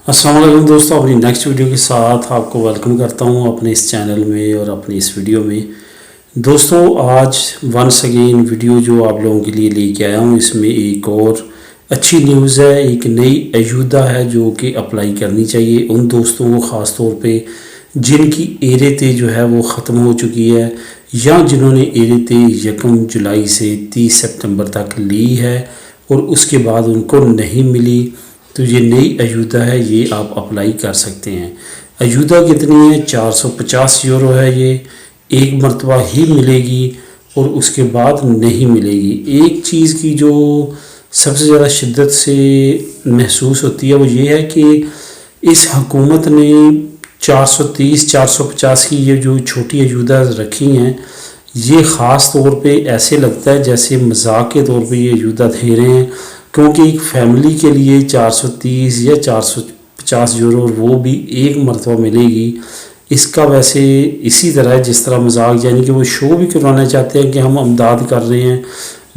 अस्सलाम वालेकुम दोस्तों, अपनी नेक्स्ट वीडियो के साथ आपको वेलकम करता हूं अपने इस चैनल में और अपनी इस वीडियो में। दोस्तों आज वंस अगेन वीडियो जो आप लोगों के लिए लेके आया हूं, इसमें एक और अच्छी न्यूज़ है। एक नई अयूदा है जो कि अप्लाई करनी चाहिए उन दोस्तों को, ख़ास तौर पे जिनकी एरेते जो है वो ख़त्म हो चुकी है या जिन्होंने एरेते 1 जुलाई से 30 सितंबर तक ली है और उसके बाद उनको नहीं मिली। तो ये नई अयूदा है, ये आप अप्लाई कर सकते हैं। अयूदा कितनी है? 450 यूरो है। ये एक मरतबा ही मिलेगी और उसके बाद नहीं मिलेगी। एक चीज़ की जो सबसे ज़्यादा शिद्दत से महसूस होती है वो ये है कि इस हुकूमत ने 430-450 की ये जो छोटी अयूदा रखी हैं, ये ख़ास तौर पे ऐसे लगता है जैसे मजाक के तौर पे ये अयूदा दे रहे हैं, क्योंकि एक फ़ैमिली के लिए 430 या 450 यूरो वो भी एक मरतबा मिलेगी। इसका वैसे इसी तरह है जिस तरह मजाक, यानी कि वो शो भी करवाना चाहते हैं कि हम अमदाद कर रहे हैं,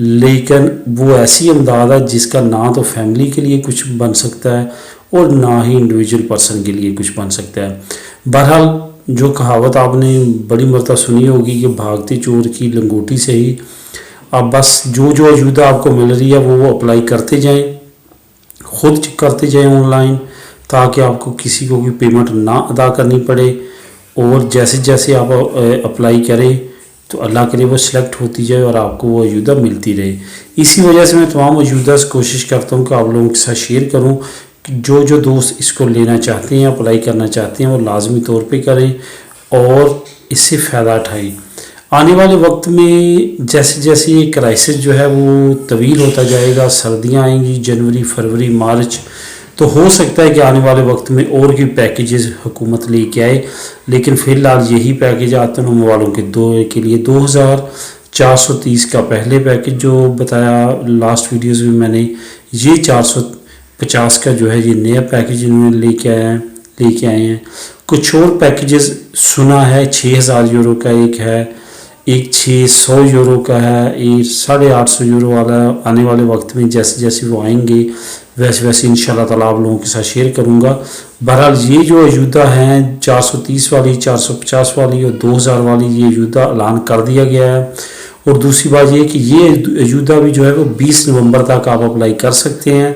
लेकिन वो ऐसी अमदाद है जिसका ना तो फैमिली के लिए कुछ बन सकता है और ना ही इंडिविजुअल पर्सन के लिए कुछ बन सकता है। बहरहाल जो कहावत आपने बड़ी मरतबा सुनी होगी कि भागते चोर की लंगोटी से ही, अब बस जो जो अयूदा आपको मिल रही है वो अप्लाई करते जाएं, खुद करते जाएं ऑनलाइन, ताकि आपको किसी को भी पेमेंट ना अदा करनी पड़े। और जैसे जैसे आप अप्लाई करें तो अल्लाह करे वो सिलेक्ट होती जाए और आपको वो अयूदा मिलती रहे। इसी वजह से मैं तमाम अयूदा से कोशिश करता हूँ कि आप लोगों के साथ शेयर करूँ कि जो जो दोस्त इसको लेना चाहते हैं, अप्लाई करना चाहते हैं, वो लाजमी तौर पे करें और इससे फ़ायदा उठाएं। आने वाले वक्त में जैसे जैसे ये क्राइसिस जो है वो तवील होता जाएगा, सर्दियाँ आएंगी जनवरी, फरवरी, मार्च, तो हो सकता है कि आने वाले वक्त में और भी पैकेजेस हुकूमत लेके आए, लेकिन फ़िलहाल यही पैकेज आतन वालों के लिए 2430 का पहले पैकेज जो बताया लास्ट वीडियोस में मैंने, ये 450 का जो है ये नया पैकेज इन्होंने लेके आए हैं। कुछ और पैकेजेस सुना है 6000 यूरो का एक है, एक 600 यूरो का है, एक 850 यूरो वाला। आने वाले वक्त में जैसे जैसे वो आएंगे वैसे वैसे इंशाल्लाह ताला आप लोगों के साथ शेयर करूंगा। बहरहाल ये जो अयूदा हैं 430 वाली, 450 वाली और 2000 वाली, ये अयूदा ऐलान कर दिया गया है। और दूसरी बात ये कि ये अयूदा भी जो है वो 20 नवंबर तक आप अप्लाई कर सकते हैं।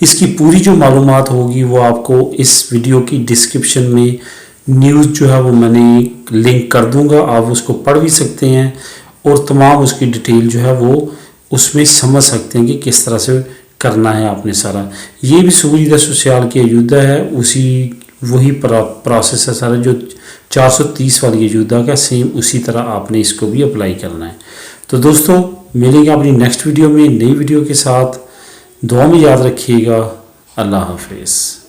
इसकी पूरी जो मालूमात होगी वो आपको इस वीडियो की डिस्क्रिप्शन में न्यूज़ जो है वो मैंने लिंक कर दूंगा, आप उसको पढ़ भी सकते हैं और तमाम उसकी डिटेल जो है वो उसमें समझ सकते हैं कि किस तरह से करना है आपने सारा। ये भी सुविधा सोशल की अयूदा है, वही प्रोसेस है सारा जो 430 वाली अयूदा का, सेम उसी तरह आपने इसको भी अप्लाई करना है। तो दोस्तों मिलेंगे अपनी नेक्स्ट वीडियो में नई वीडियो के साथ। दुआ में याद रखिएगा। अल्लाह हाफिज़।